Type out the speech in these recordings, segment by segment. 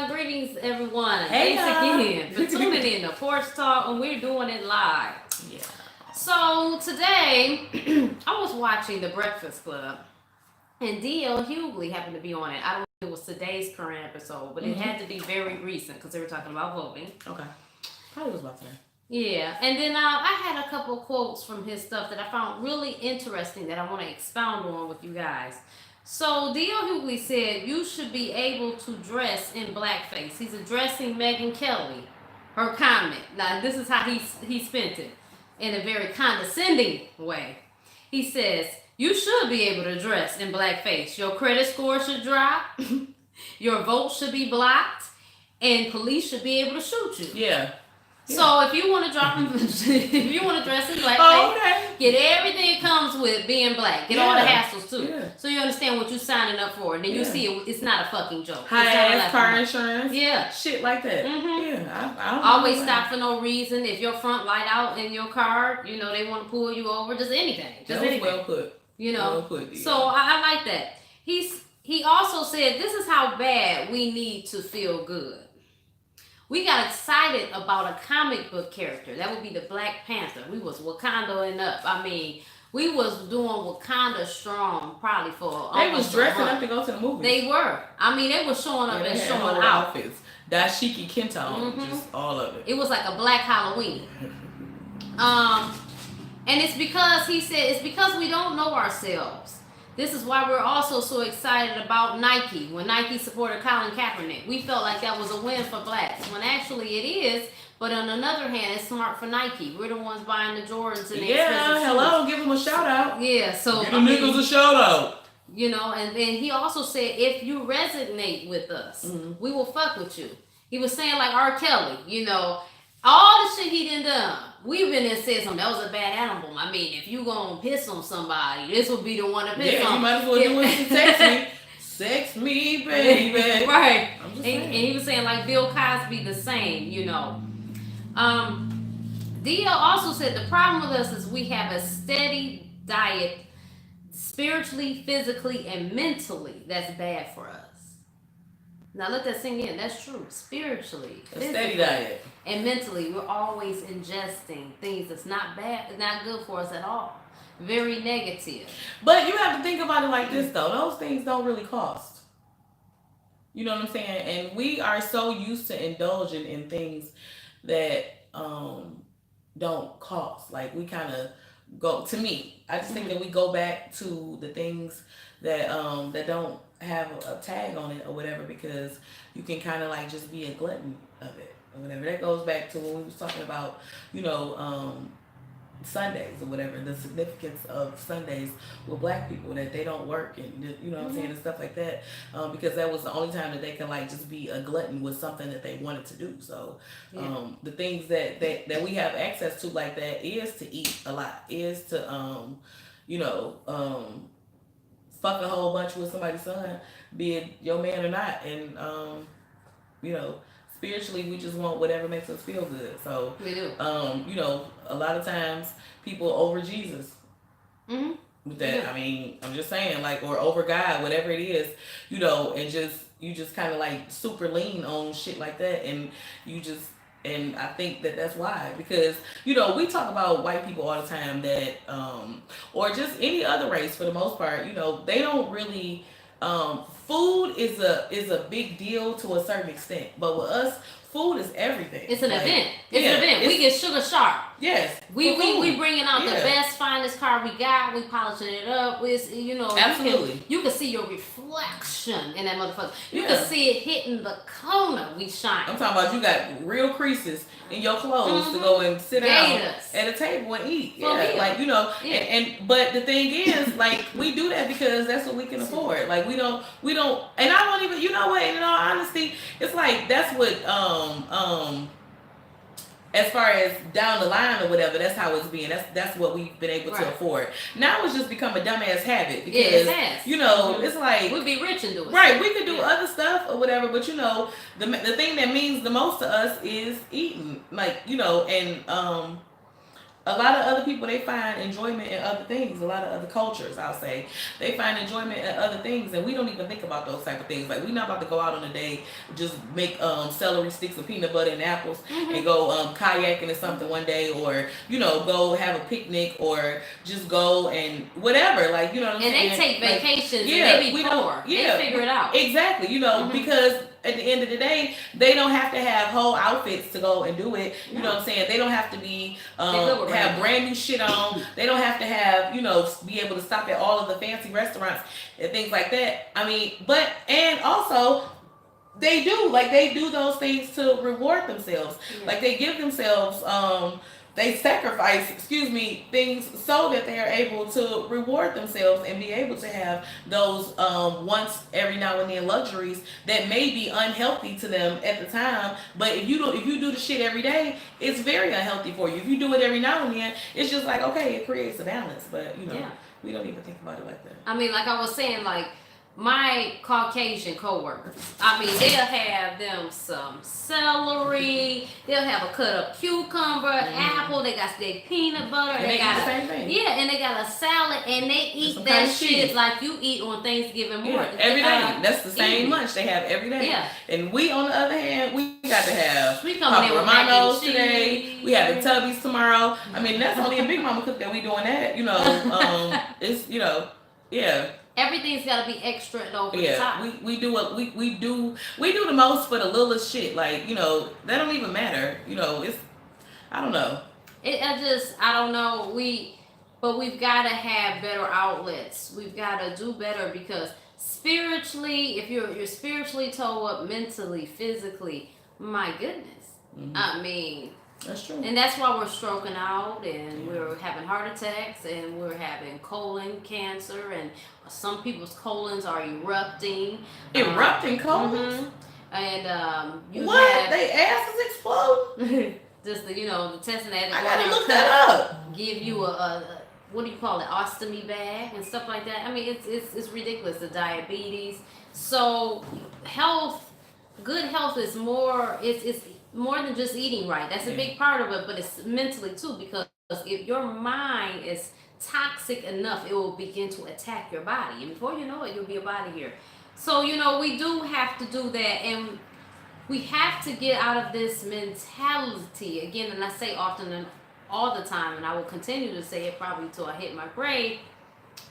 Greetings, everyone. Hey, Thanks again for tuning in to Porch Talk, and we're doing it live. Yeah. So today, I was watching The Breakfast Club, and DL Hughley happened to be on it. I don't know if it was today's current episode, but it had to be very recent because they were talking about voting. Okay. Probably was about today. Yeah, and then I had a couple quotes from his stuff that I found really interesting that I want to expound on with you guys. So D.L. Hughley said you should be able to dress in blackface. He's addressing Megyn Kelly, her comment. Now this is how he spent it in a very condescending way. He says you should be able to dress in blackface. Your credit score should drop. Your vote should be blocked, and police should be able to shoot you. Yeah. So if you want to if you want to dress in blackface, get everything that comes with being black. Get all the hassles too. Yeah. So you understand what you're signing up for, and then you see it's not a fucking joke. High-ass car insurance. Yeah. Shit like that. Mm-hmm. Yeah. I don't always stop for no reason. If your front light out in your car, they want to pull you over. Just anything. Just anything. Well put. Well put, yeah. So I like that. He also said this is how bad we need to feel good. We got excited about a comic book character. That would be the Black Panther. We was Wakanda up. I mean, we was doing Wakanda strong probably for They was dressing up to go to the movies. They were. I mean, they were showing up and showing out. Outfits. Dashiki Kento, just all of it. It was like a black Halloween. And it's because he said it's because we don't know ourselves. This is why we're also so excited about Nike. When Nike supported Colin Kaepernick, we felt like that was a win for blacks. When actually it is, but on another hand, it's smart for Nike. We're the ones buying the Jordans and the expensive shoes. Give them a shout out. Yeah, so give the niggas a shout out. And then he also said, if you resonate with us, we will fuck with you. He was saying like R. Kelly, all the shit he done. We've been there said something. That was a bad album. I mean, if you gonna piss on somebody, this will be the one to piss on. Yeah, you might as well do it. Sex me. Sex me, baby. Right. And he was saying like Bill Cosby the same, DL also said the problem with us is we have a steady diet spiritually, physically, and mentally that's bad for us. Now let that sink in. That's true. Spiritually, a steady diet, and mentally, we're always ingesting things that's not bad, not good for us at all. Very negative. But you have to think about it like this, though. Those things don't really cost. You know what I'm saying? And we are so used to indulging in things that don't cost. Like we kind of go. To me, I just think that we go back to the things that that don't have a tag on it or whatever, because you can kind of like just be a glutton of it or whatever. That goes back to when we was talking about Sundays or whatever, the significance of Sundays with black people, that they don't work and what I'm saying, and stuff like that, because that was the only time that they can like just be a glutton with something that they wanted to do. So the things that we have access to like that is to eat a lot, is to fuck a whole bunch with somebody's son, be it your man or not. And spiritually we just want whatever makes us feel good. So we do. A lot of times people over Jesus with that. Yeah. I mean, I'm just saying, like, or over God, whatever it is, and you just kind of like super lean on shit like that, and and I think that's why, because, we talk about white people all the time that, or just any other race for the most part, they don't really, food is a big deal to a certain extent, but with us, food is everything. It's an event. It's an event. We get sugar sharp. Yes. We bringing out the best, finest car we got. We polishing it up. It's, absolutely. You can see your reflection in that motherfucker. You can see it hitting the corner. We shine. I'm talking about you got real creases in your clothes to go and sit down at a table and eat. But the thing is, like, we do that because that's what we can afford. Like, we don't, and I don't even, in all honesty, it's like, that's what, as far as down the line or whatever, that's how it's being. That's what we've been able to afford. Now it's just become a dumbass habit because it has. It's like we'd be rich and do it. Right, we could do other stuff or whatever, but the thing that means the most to us is eating. Like, and a lot of other people, they find enjoyment in other things. A lot of other cultures, I'll say, they find enjoyment in other things, and we don't even think about those type of things. Like, we're not about to go out on a day, just make celery sticks with peanut butter and apples, and go kayaking or something one day, or go have a picnic, or just go and whatever. Like, what I'm saying? And they take vacations, and they be poor. They figure it out. Exactly. Because at the end of the day, they don't have to have whole outfits to go and do it. You know what I'm saying? They don't have to be have brand new shit on. They don't have to have be able to stop at all of the fancy restaurants and things like that. I mean, and also they do those things to reward themselves. Yeah. Like, they give themselves they sacrifice, things so that they are able to reward themselves and be able to have those once every now and then luxuries that may be unhealthy to them at the time. But if you do the shit every day, it's very unhealthy for you. If you do it every now and then, it's just like, okay, it creates a balance. But we don't even think about it like that. I mean, like I was saying, like, my Caucasian coworkers, I mean, they'll have them some celery, they'll have a cut up cucumber, apple, they got their peanut butter, and they got the same thing. Yeah, and they got a salad, and they eat that shit like you eat on Thanksgiving morning. Every day. That's the same lunch they have every day. Yeah. And we, on the other hand, we got to have Papa Romano's today. We have the Tubbies tomorrow. I mean, that's only a Big Mama cook that we doing that. It's yeah. Everything's got to be extra and over the top. We do the most for the littlest shit. Like, that don't even matter. It's, I don't know. I don't know. But we've got to have better outlets. We've got to do better, because spiritually, if you're spiritually toe up, mentally, physically, my goodness. Mm-hmm. I mean, that's true. And that's why we're stroking out, and we're having heart attacks, and we're having colon cancer, and some people's colons are erupting. Erupting colons? Mm-hmm. And They asses explode? Just the testing that. I gotta look that up. Give you a what do you call it, ostomy bag and stuff like that. I mean, it's ridiculous. The diabetes. So good health is more. It's more than just eating right. That's a big part of it, but it's mentally too, because if your mind is toxic enough, it will begin to attack your body, and before you know it, you'll be a body here. So we do have to do that, and we have to get out of this mentality again. And I say often and all the time, and I will continue to say it probably till I hit my grave,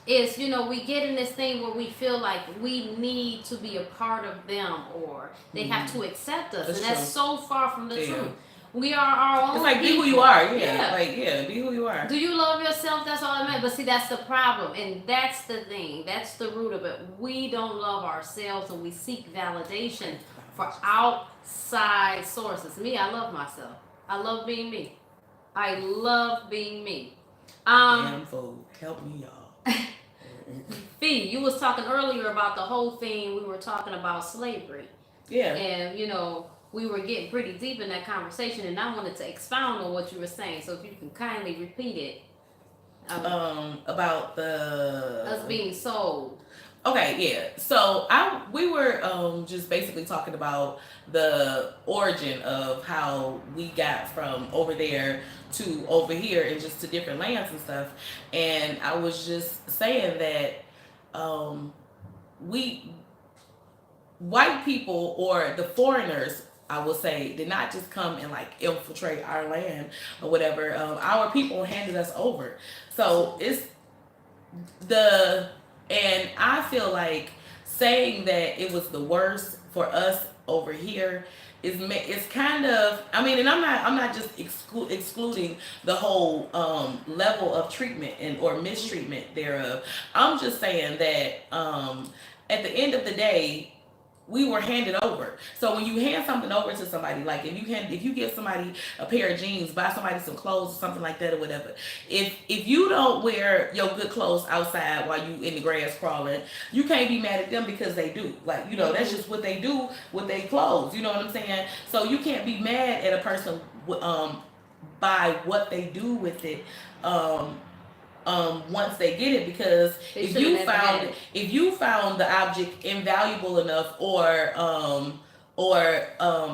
is we get in this thing where we feel like we need to be a part of them, or they have to accept us. That's true. So far from the truth. We are our own. It's like, people. Be who you are. Be who you are. Do you love yourself? That's all I meant. But see, that's the problem, and that's the thing. That's the root of it. We don't love ourselves, and we seek validation for outside sources. Me, I love myself. I love being me. I love being me. Damn fool, help me, y'all. Fee, you was talking earlier about the whole thing. We were talking about slavery. Yeah. And we were getting pretty deep in that conversation, and I wanted to expound on what you were saying. So if you can kindly repeat it. About us being sold. Okay, yeah. So we were just basically talking about the origin of how we got from over there to over here, and just to different lands and stuff. And I was just saying that white people, or the foreigners, I will say, did not just come and like infiltrate our land or whatever. Our people handed us over. So and I feel like saying that it was the worst for us over here is kind of, I mean, and I'm not just excluding the whole level of treatment or mistreatment thereof. I'm just saying that at the end of the day, we were handed over. So when you hand something over to somebody, like if you give somebody a pair of jeans, buy somebody some clothes or something like that or whatever, if you don't wear your good clothes outside while you in the grass crawling, you can't be mad at them, because they do. Like, that's just what they do with their clothes. You know what I'm saying? So you can't be mad at a person by what they do with it. Once they get it, because if you found the object invaluable enough, or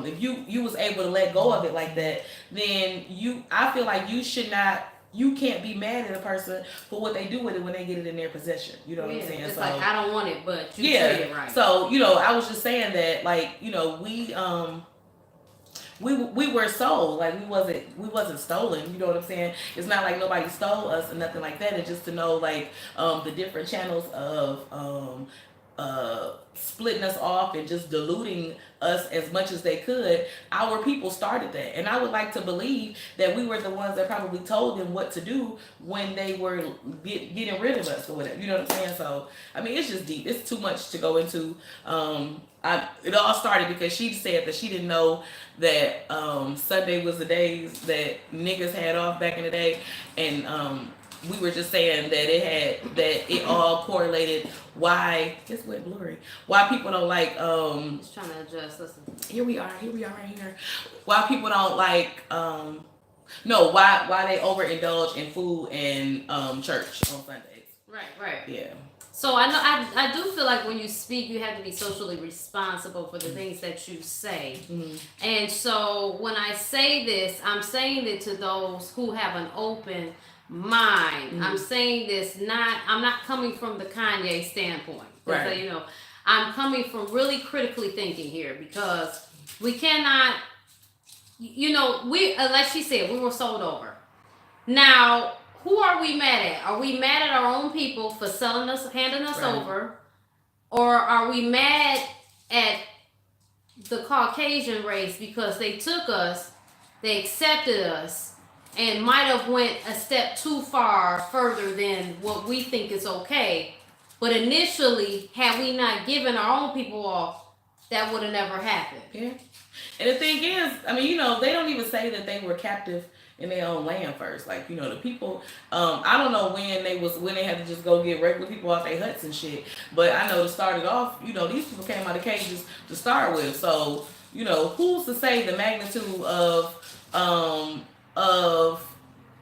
if you was able to let go of it like that, then I feel like you should not you can't be mad at a person for what they do with it when they get it in their possession. You know what I'm saying? It's like, I don't want it, but you treat it right. So, I was just saying that, like, we were sold, like we wasn't stolen. You know what I'm saying? It's not like nobody stole us or nothing like that. It's just to know, like, the different channels of splitting us off and just diluting us as much as they could. Our people started that, and I would like to believe that we were the ones that probably told them what to do when they were getting rid of us or whatever. You know what I'm saying? So I mean, it's just deep. It's too much to go into. It all started because she said that she didn't know that Sunday was the days that niggas had off back in the day, and we were just saying that it all correlated why this went blurry. Why people don't like just trying to adjust. Listen. Here we are right here. Why people don't like why they overindulge in food and church on Sundays. Right. Yeah. So I do feel like when you speak, you have to be socially responsible for the things that you say. Mm-hmm. And so when I say this, I'm saying it to those who have an open mind. Mm-hmm. I'm saying this I'm not coming from the Kanye standpoint. Right. So, I'm coming from really critically thinking here, because we cannot, we like she said, we were sold over. Now, who are we mad at? Are we mad at our own people for handing us over? Or are we mad at the Caucasian race because they took us, they accepted us, and might have went a step too further than what we think is okay? But initially, had we not given our own people off, that would have never happened. Yeah. And the thing is, I mean, they don't even say that they were captive in their own land first. Like, the people, I don't know when they had to just go get regular people off their huts and shit. But I know to start it off, these people came out of cages to start with. So, who's to say the magnitude of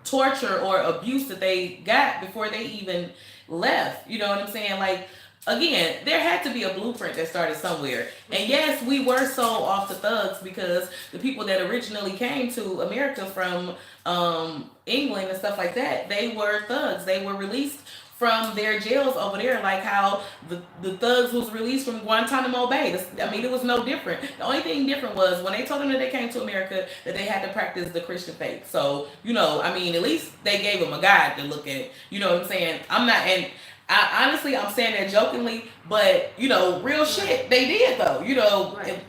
torture or abuse that they got before they even left? You know what I'm saying? Like, again, there had to be a blueprint that started somewhere. And yes, we were sold off to thugs because the people that originally came to America from England and stuff like that, they were thugs. They were released from their jails over there, like how the thugs was released from Guantanamo Bay. It was no different. The only thing different was when they told them that they came to America that they had to practice the Christian faith. So, at least they gave them a guide to look at. You know what I'm saying? Honestly, I'm saying that jokingly, but real shit, they did though. Right.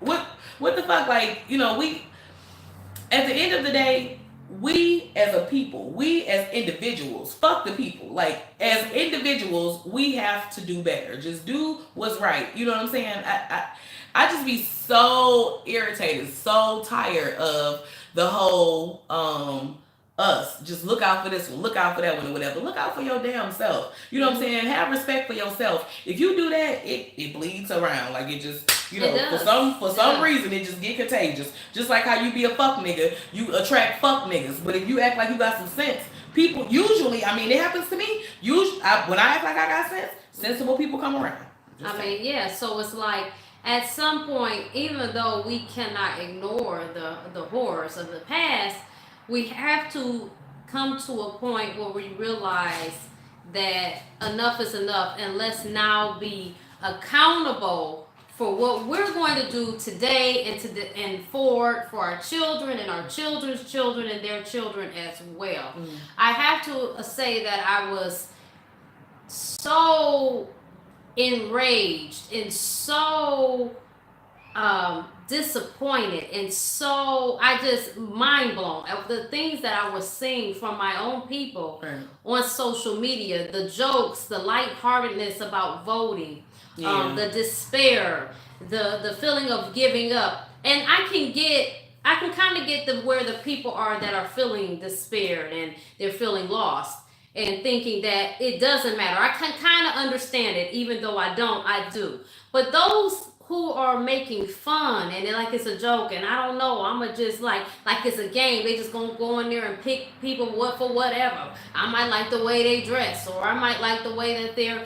What the fuck? Like, we at the end of the day, we as a people, we as individuals, fuck the people. Like, as individuals, we have to do better. Just do what's right. You know what I'm saying? I just be so irritated, so tired of the whole us. Just look out for this one, look out for that one, or whatever. Look out for your damn self. You know what I'm saying? Have respect for yourself. If you do that, it bleeds around. Like, it just, for some reason, it just get contagious. Just like how you be a fuck nigga, you attract fuck niggas. But if you act like you got some sense, people usually, it happens to me. When I act like I got sense, sensible people come around. So it's like, at some point, even though we cannot ignore the horrors of the past, we have to come to a point where we realize that enough is enough, and let's now be accountable for what we're going to do today and forward for our children and our children's children and their children as well. I have to say that I was so enraged and so disappointed and so I just mind blown at the things that I was seeing from my own people on social media, the jokes, the lightheartedness about voting, the despair, the feeling of giving up. And I can kind of get where the people are that are feeling despair and they're feeling lost and thinking that it doesn't matter. I can kind of understand it, even though I do. But those who are making fun and like it's a joke and I don't know, I'ma just like it's a game, they just gonna go in there and pick people for whatever. I might like the way they dress, or I might like the way that they're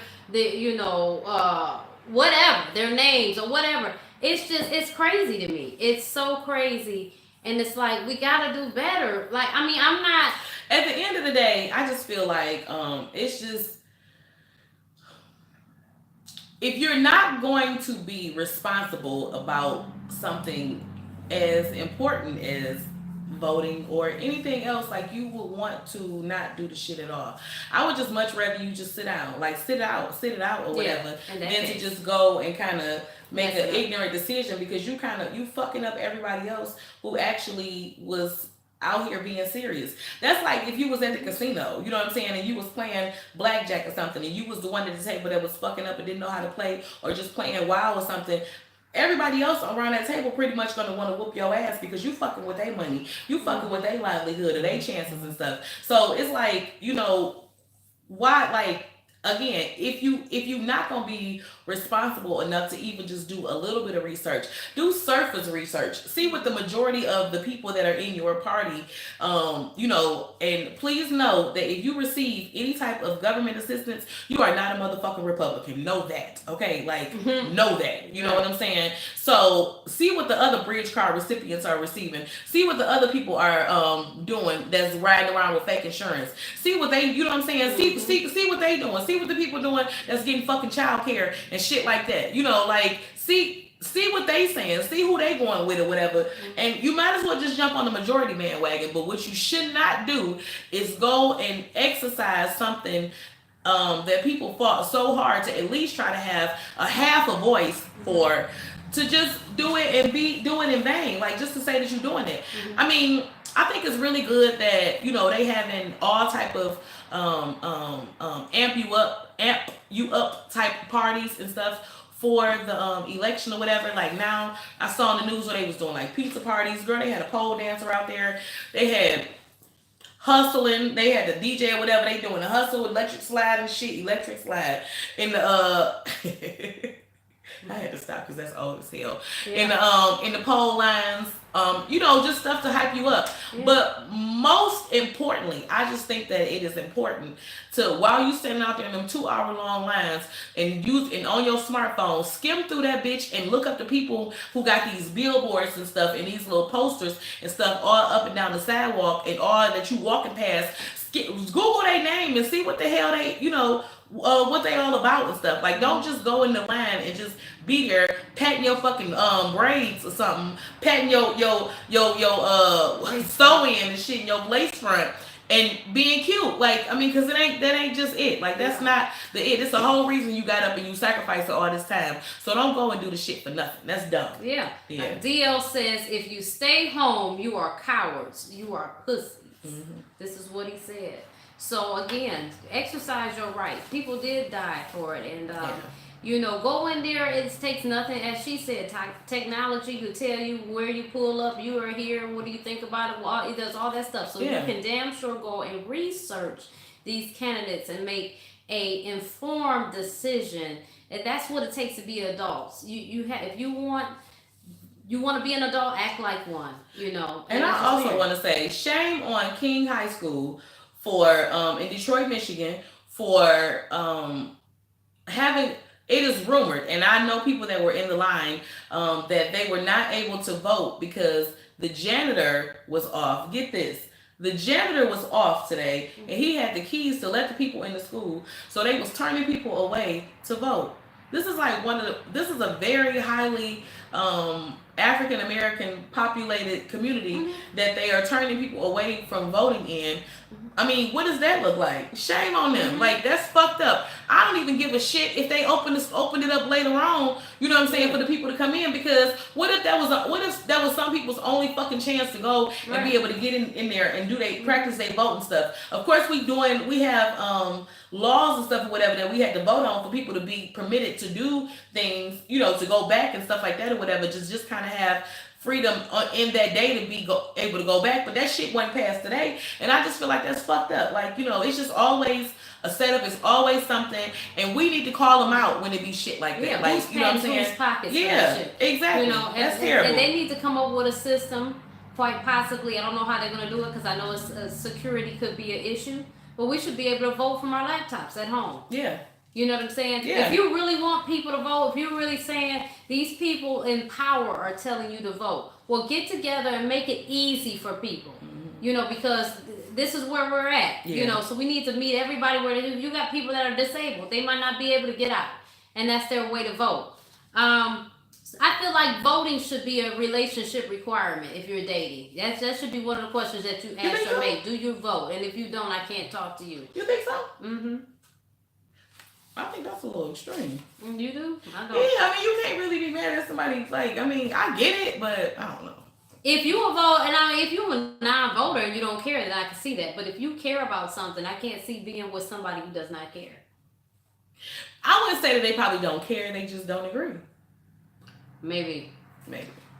whatever, their names or whatever. It's crazy to me. It's so crazy. And it's like, we gotta do better. Like, I'm not at the end of the day, I just feel like it's just, if you're not going to be responsible about something as important as voting or anything else, like, you would want to not do the shit at all. I would just much rather you just sit down, like sit it out or whatever, than to just go and kind of make an ignorant decision, because you fucking up everybody else who actually was out here being serious. That's like if you was at the casino, you know what I'm saying, and you was playing blackjack or something, and you was the one at the table that was fucking up and didn't know how to play, or just playing wild or something. Everybody else around that table pretty much gonna want to whoop your ass because you fucking with their money, you fucking with their livelihood or their chances and stuff. So it's like, why, like, again, if you not gonna be responsible enough to even just do a little bit of research, do surface research, see what the majority of the people that are in your party, and please know that if you receive any type of government assistance, you are not a motherfucking Republican. Know that, okay? Like, know that. You know what I'm saying? So see what the other bridge card recipients are receiving. See what the other people are doing that's riding around with fake insurance. See what they, you know what I'm saying? See what they doing. See what the people doing that's getting fucking child care and shit like that. Like, see what they saying, see who they going with or whatever, and you might as well just jump on the majority bandwagon. But what you should not do is go and exercise something that people fought so hard to at least try to have a half a voice for, to just do it and do it in vain, like just to say that you're doing it. I mean, I think it's really good that they having all type of amp you up type parties and stuff for the election or whatever. Like, now I saw in the news where they was doing like pizza parties. Girl, they had a pole dancer out there. They had hustling. They had the DJ or whatever. They doing the hustle, electric slide and shit. Electric slide in the I had to stop because that's old as hell. Yeah. In the pole lines, just stuff to hype you up. Yeah. But most importantly, I just think that it is important to, while you standing out there in them 2-hour-long lines and on your smartphone, skim through that bitch and look up the people who got these billboards and stuff and these little posters and stuff all up and down the sidewalk and all that you walking past. Google their name and see what the hell they, what they all about and stuff. Like, don't just go in the line and just be there patting your fucking braids or something, patting your sew-in and shit in your lace front and being cute. Like, I mean, because that ain't just it. Like, that's not the it. It's the whole reason you got up and you sacrificed all this time. So don't go and do the shit for nothing. That's dumb. Yeah. DL says, if you stay home, you are cowards. You are pussies. Mm-hmm. This is what he said. So again, exercise your right. People did die for it, and go in there. It takes nothing, as she said. Technology to tell you where you pull up. You are here. What do you think about it? Well, it does all that stuff. So you can damn sure go and research these candidates and make a informed decision. And that's what it takes to be adults. If you want to be an adult, act like one. And I also want to say, shame on King High School for in Detroit, Michigan, for having, it is rumored, and I know people that were in the line, that they were not able to vote because the janitor was off. Get this. The janitor was off today, and he had the keys to let the people in the school, so they was turning people away to vote. This is like this is a very highly African American populated community that they are turning people away from voting in. I mean, what does that look like? Shame on them. Like, that's fucked up. I don't even give a shit if they opened it up later on, you know what I'm saying, for the people to come in, because what if that was some people's only fucking chance to go and be able to get in there and practice their vote and stuff. Of course we have laws and stuff or whatever that we had to vote on for people to be permitted to do things, to go back and stuff like that or whatever, just kind of have freedom in that day to be able to go back. But that shit went past today, and I just feel like that's fucked up. Like, it's just always a setup. It's always something, and we need to call them out when it be shit like that. Yeah, like, you know what I'm saying? Pockets Exactly. That's terrible. And they need to come up with a system, quite possibly. I don't know how they're going to do it, because I know security could be an issue, but we should be able to vote from our laptops at home. Yeah. You know what I'm saying? Yeah. If you really want people to vote, if you're really saying these people in power are telling you to vote, well, get together and make it easy for people. You know, because this is where we're at. Yeah. You know, so we need to meet everybody where you got people that are disabled. They might not be able to get out, and that's their way to vote. I feel like voting should be a relationship requirement if you're dating. That should be one of the questions that you ask your mate. Do you vote? And if you don't, I can't talk to you. You think so? Mm-hmm. I think that's a little extreme. You do? I don't. Yeah, I mean, you can't really be mad at somebody. Like, I mean, I get it, but I don't know. If you a vote, and I mean, if you're a non-voter and you don't care, then I can see that. But if you care about something, I can't see being with somebody who does not care. I wouldn't say that they probably don't care. They just don't agree. Maybe.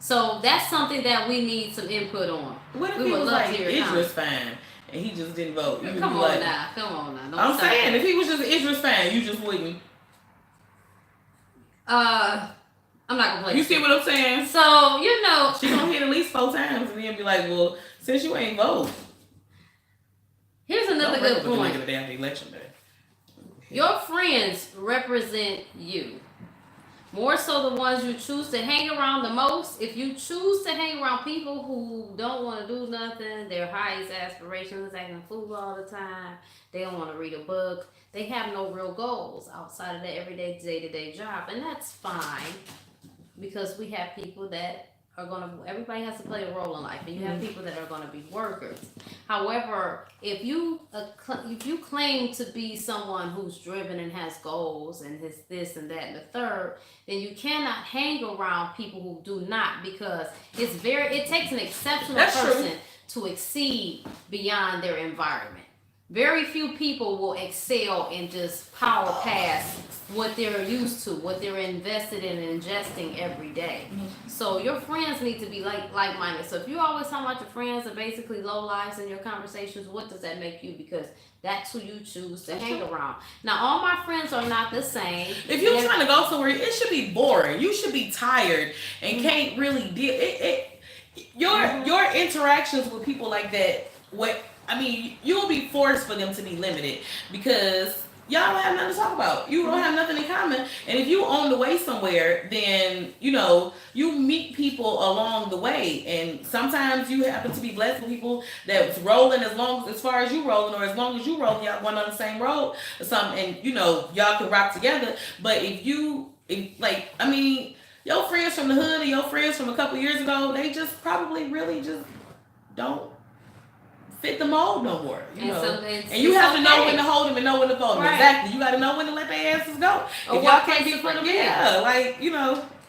So that's something that we need some input on. What if he was like Idris fine and he just didn't vote? Come on now. I'm saying if he was just Idris fine, you just wouldn't. I'm not gonna play. You see what I'm saying? So you know she gonna hit at least 4 times and then be like, well, since you ain't vote. Here's another good point. The damn election day. Your friends represent you. More so the ones you choose to hang around the most. If you choose to hang around people who don't want to do nothing, their highest aspirations, acting a fool all the time, they don't want to read a book, they have no real goals outside of their everyday day-to-day job. And that's fine because we have people that are going to, everybody has to play a role in life, and you have people that are going to be workers. However, if you claim to be someone who's driven and has goals and has this and that and the third, then you cannot hang around people who do not, because it takes an exceptional person to exceed beyond their environment. Very few people will excel and just power past what they're used to, what they're invested in and ingesting every day. Mm-hmm. So your friends need to be like-minded. So if you always talk about your friends are basically low lives in your conversations, what does that make you? Because that's who you choose to hang around. Now, all my friends are not the same. If you're trying to go somewhere, it should be boring. You should be tired and can't really deal. Your interactions with people like that, you'll be forced for them to be limited because y'all don't have nothing to talk about. You don't have nothing in common. And if you on the way somewhere, then, you meet people along the way. And sometimes you happen to be blessed with people that's rolling as far as you rolling, or as long as you rolling, y'all going on the same road or something. And, y'all can rock together. But your friends from the hood and your friends from a couple years ago, they just probably really just don't fit the mold no more, and you have to know when to hold them and know when to fold them. Right. Exactly. You got to know when to let their asses go. If y'all can't be put them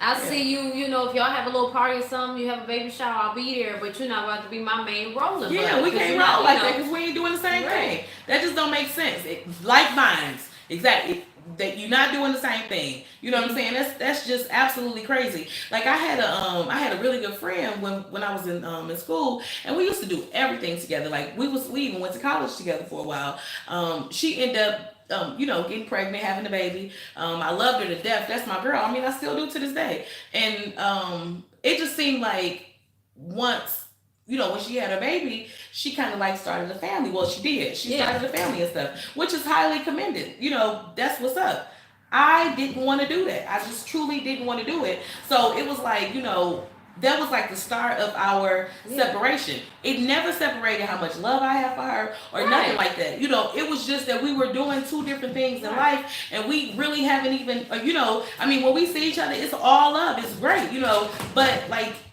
I'll see you, if y'all have a little party or something, you have a baby shower, I'll be there, but you're not about to be my main rolling. Yeah, we can't roll like that because we ain't doing the same thing. That just don't make sense. Like minds. Exactly. That you're not doing the same thing. You know what I'm saying? That's just absolutely crazy. Like I had a really good friend when I was in school, and we used to do everything together. Like we even went to college together for a while. She ended up getting pregnant, having a baby. I loved her to death. That's my girl. I mean, I still do to this day. And it just seemed like once, when she had her baby, she kind of started a family. Well, she did. She started a family and stuff, which is highly commended. That's what's up. I didn't want to do that. I just truly didn't want to do it. So it was that was the start of our separation. It never separated how much love I have for her or nothing like that. It was just that we were doing two different things in life, and we really haven't even, when we see each other, it's all love. It's great, but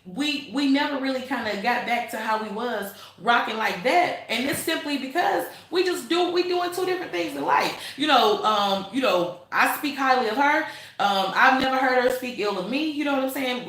we never really kind of got back to how we was rocking like that. And it's simply because we doing two different things in life. I speak highly of her. I've never heard her speak ill of me. You know what I'm saying?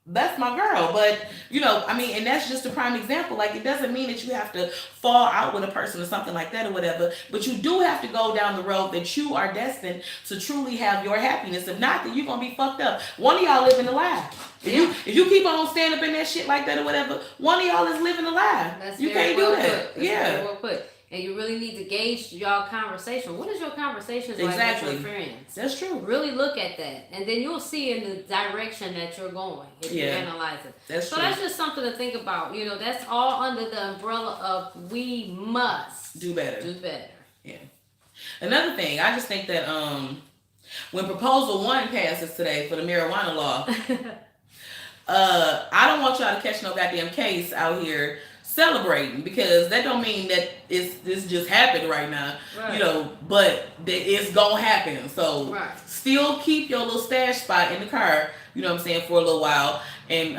That's my girl. But, and that's just a prime example. It doesn't mean that you have to fall out with a person or something like that or whatever. But you do have to go down the road that you are destined to truly have your happiness. If not, then you're going to be fucked up. One of y'all living a lie. If you keep on standing up in that shit like that or whatever, one of y'all is living a lie. You can't do that. Very well put. And you really need to gauge y'all conversation. What is your conversations like with your friends? That's true. Really look at that. And then you'll see in the direction that you're going if you analyze it. That's true. So that's just something to think about. That's all under the umbrella of we must do better. Yeah. Another thing, I just think that when Proposal 1 passes today for the marijuana law, I don't want y'all to catch no goddamn case out here celebrating, because that don't mean that this just happened right now, right. You know, but it's gonna happen. So right. still keep your little stash spot in the car, you know what I'm saying, for a little while, and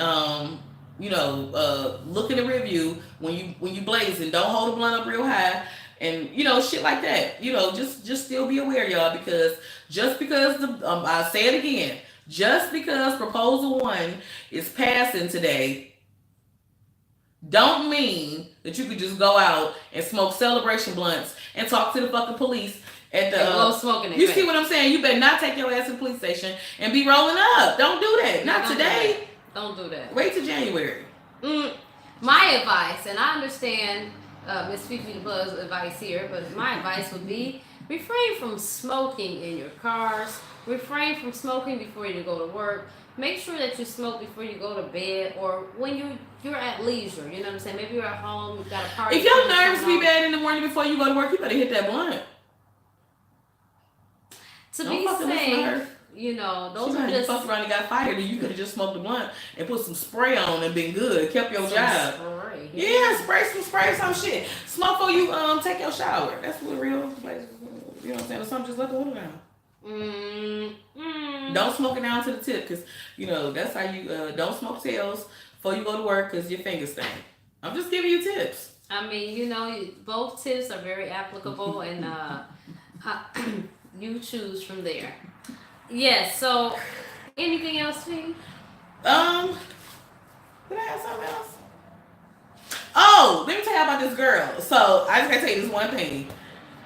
you know, look in the review when you blazing. Don't hold the blunt up real high, and you know, shit like that. You know, just still be aware, y'all, because just because I'll say it again, just because proposal 1 is passing today, don't mean that you could just go out and smoke celebration blunts and talk to the fucking police at the blow smoke in their You face. see what I'm saying? You better not take your ass to the police station and be rolling up. Don't do that. Not today. Don't do that. Wait till January. My advice, and I understand Miss Fifi the Buzz advice here, but my advice would be refrain from smoking in your cars. Refrain from smoking before you go to work. Make sure that you smoke before you go to bed, or when you're at leisure. You know what I'm saying? Maybe you're at home, you've got a party. If your nerves be bad in the morning before you go to work, you better hit that blunt. To be safe, you know, those are just... fuck around and got fired, and you could have just smoked the blunt and put some spray on and been good, kept your job. Spray. Yeah, spray some shit. Smoke before you take your shower. That's what real places. You know what I'm saying? Or something, just let the window down. Don't smoke it down to the tip, because you know that's how you don't smoke tails before you go to work, because your fingers stink. I'm just giving you tips. I mean, you know, both tips are very applicable, and you choose from there. Yes. So, anything else, P? Did I have something else? Oh, let me tell you about this girl. So I just gotta tell you this one thing.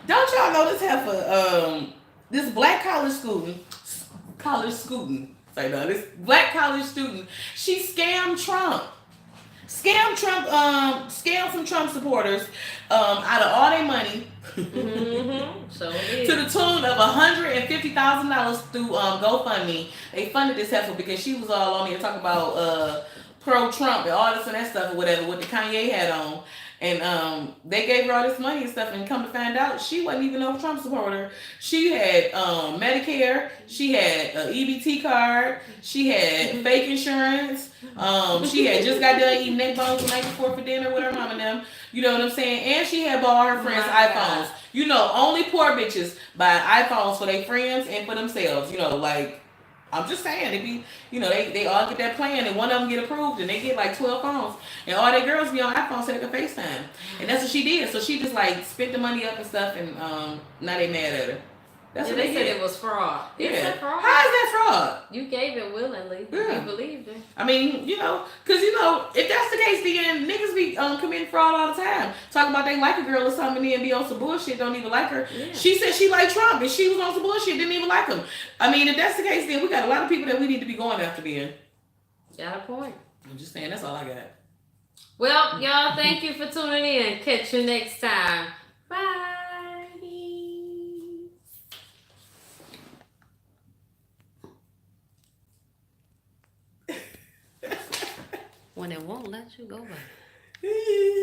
Don't y'all know this heifer? This black college student. Say no, this black college student. She scammed Trump. Scammed some Trump supporters out of all their money. So to the tune of $150,000 through GoFundMe. They funded this heifer because she was all on here talking about pro-Trump and all this and that stuff or whatever with the Kanye hat on. And they gave her all this money and stuff, and come to find out, she wasn't even no Trump supporter. She had Medicare, she had an EBT card, she had fake insurance, she had just got done eating neck bones the night before for dinner with her mom and them. You know what I'm saying? And she had bought her friends iPhones. God. You know, only poor bitches buy iPhones for their friends and for themselves. You know, like, I'm just saying, they be, you know, they all get that plan, and one of them get approved, and they get like 12 phones, and all their girls be on iPhones so they can FaceTime, and that's what she did. So she just like spent the money up and stuff, and now they mad at her. That's what they said it was fraud. Yeah. It's a fraud. How is that fraud? You gave it willingly. Yeah. You believed it. I mean, you know, because, you know, if that's the case, then niggas be committing fraud all the time. Talking about they like a girl or something and then be on some bullshit, don't even like her. Yeah. She said she liked Trump and she was on some bullshit, didn't even like him. I mean, if that's the case, then we got a lot of people that we need to be going after then. Got a point. I'm just saying, that's all I got. Well, y'all, thank you for tuning in. Catch you next time. Bye. When it won't let you go back.